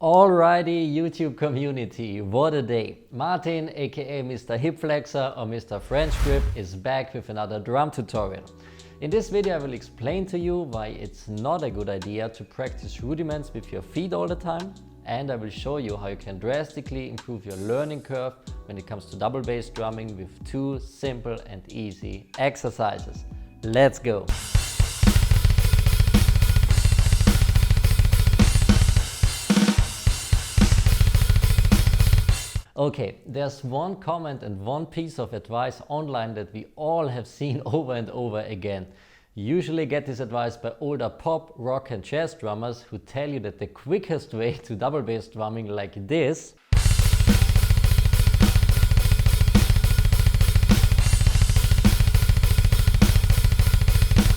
Alrighty, YouTube community, what a day. Martin, aka Mr. Hip Flexer or Mr. French Grip, is back with another drum tutorial. In this video I will explain to you why it's not a good idea to practice rudiments with your feet all the time, and I will show you how you can drastically improve your learning curve when it comes to double bass drumming with two simple and easy exercises. Let's go! Okay, there's one comment and one piece of advice online that we all have seen over and over again. You usually get this advice by older pop, rock and jazz drummers who tell you that the quickest way to double bass drumming like this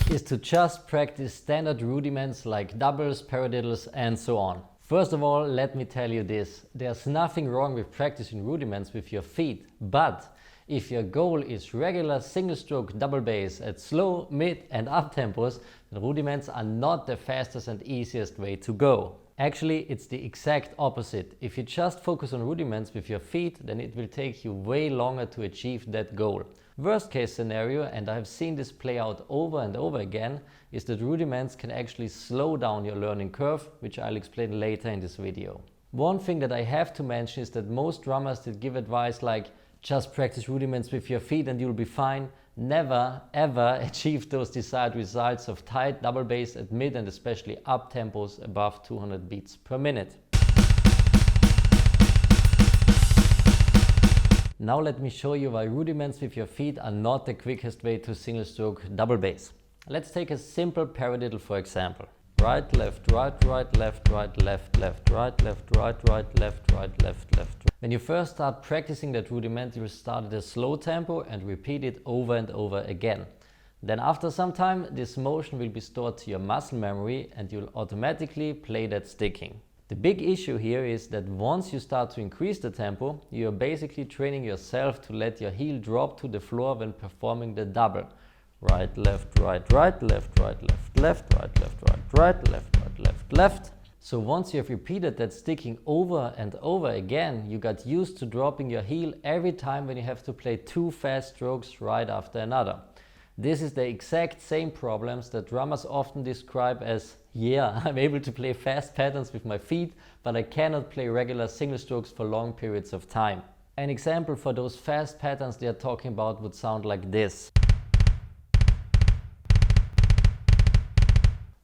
is to just practice standard rudiments like doubles, paradiddles and so on. First of all, let me tell you this, there's nothing wrong with practicing rudiments with your feet, but if your goal is regular single stroke double bass at slow, mid and up tempos, then rudiments are not the fastest and easiest way to go. Actually, it's the exact opposite. If you just focus on rudiments with your feet, then it will take you way longer to achieve that goal. Worst case scenario, and I have seen this play out over and over again, is that rudiments can actually slow down your learning curve, which I'll explain later in this video. One thing that I have to mention is that most drummers that give advice like just practice rudiments with your feet and you'll be fine, never ever achieve those desired results of tight double bass at mid and especially up tempos above 200 beats per minute. Now let me show you why rudiments with your feet are not the quickest way to single stroke double bass. Let's take a simple paradiddle for example. Right, left, right, right, left, right, left, left, right, left, right, right, left, right, left, left. When you first start practicing that rudiment, you will start at a slow tempo and repeat it over and over again. Then after some time, this motion will be stored to your muscle memory and you'll automatically play that sticking. The big issue here is that once you start to increase the tempo, you are basically training yourself to let your heel drop to the floor when performing the double. Right, left, right, right, left, right, left, left, right, left, right, right, left, right, left, left. So once you have repeated that sticking over and over again, you got used to dropping your heel every time when you have to play two fast strokes right after another. This is the exact same problems that drummers often describe as, yeah, I'm able to play fast patterns with my feet, but I cannot play regular single strokes for long periods of time. An example for those fast patterns they are talking about would sound like this.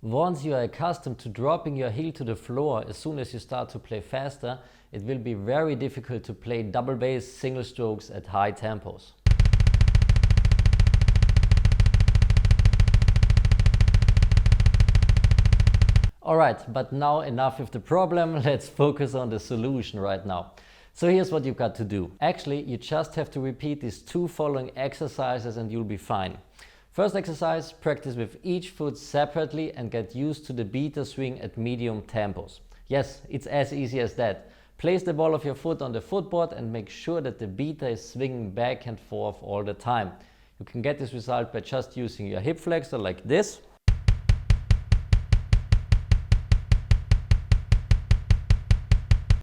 Once you are accustomed to dropping your heel to the floor as soon as you start to play faster, it will be very difficult to play double bass single strokes at high tempos. Alright, but now enough with the problem, let's focus on the solution right now. So here's what you've got to do. Actually, you just have to repeat these two following exercises and you'll be fine. First exercise, practice with each foot separately and get used to the beater swing at medium tempos. Yes, it's as easy as that. Place the ball of your foot on the footboard and make sure that the beater is swinging back and forth all the time. You can get this result by just using your hip flexor like this.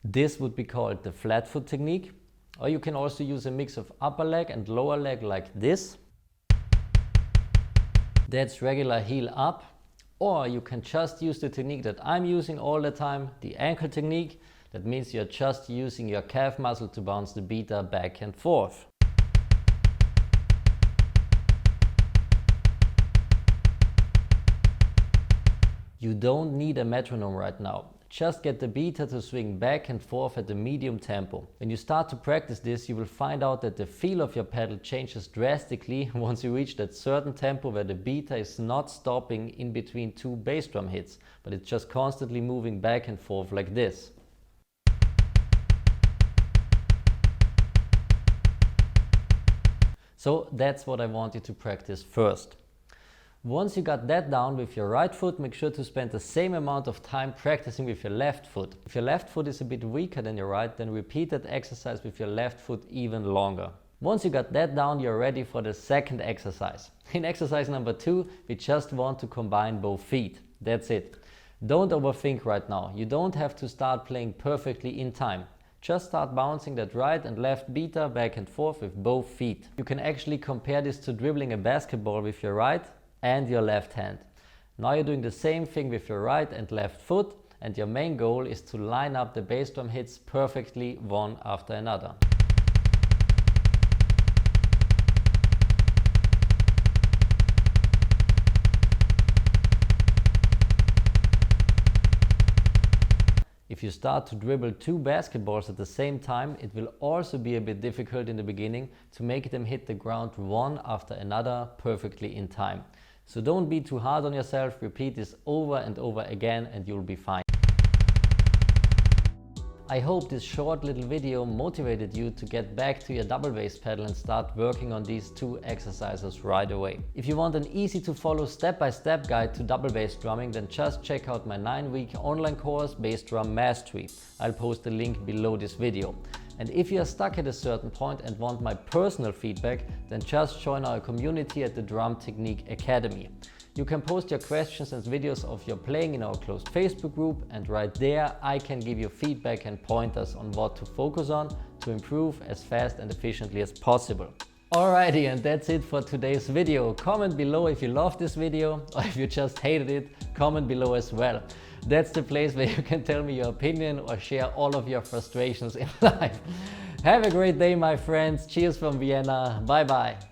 This would be called the flat foot technique. Or you can also use a mix of upper leg and lower leg like this. That's regular heel up, or you can just use the technique that I'm using all the time, the ankle technique. That means you're just using your calf muscle to bounce the beater back and forth. You don't need a metronome right now. Just get the beater to swing back and forth at a medium tempo. When you start to practice this, you will find out that the feel of your pedal changes drastically once you reach that certain tempo where the beater is not stopping in between two bass drum hits, but it's just constantly moving back and forth like this. So that's what I want you to practice first. Once you got that down with your right foot, make sure to spend the same amount of time practicing with your left foot. If your left foot is a bit weaker than your right, then repeat that exercise with your left foot even longer. Once you got that down, you're ready for the second exercise. In exercise number 2, we just want to combine both feet. That's it. Don't overthink right now. You don't have to start playing perfectly in time. Just start bouncing that right and left beater back and forth with both feet. You can actually compare this to dribbling a basketball with your right and your left hand. Now you're doing the same thing with your right and left foot, and your main goal is to line up the bass drum hits perfectly one after another. If you start to dribble two basketballs at the same time, it will also be a bit difficult in the beginning to make them hit the ground one after another perfectly in time. So don't be too hard on yourself, repeat this over and over again and you'll be fine. I hope this short little video motivated you to get back to your double bass pedal and start working on these two exercises right away. If you want an easy to follow step-by-step guide to double bass drumming, then just check out my 9-week online course, Bass Drum Mastery. I'll post the link below this video. And if you are stuck at a certain point and want my personal feedback, then just join our community at the Drum Technique Academy. You can post your questions and videos of your playing in our closed Facebook group, and right there I can give you feedback and pointers on what to focus on to improve as fast and efficiently as possible. Alrighty, and that's it for today's video. Comment below if you loved this video, or if you just hated it, comment below as well. That's the place where you can tell me your opinion or share all of your frustrations in life. Have a great day, my friends. Cheers from Vienna. Bye bye.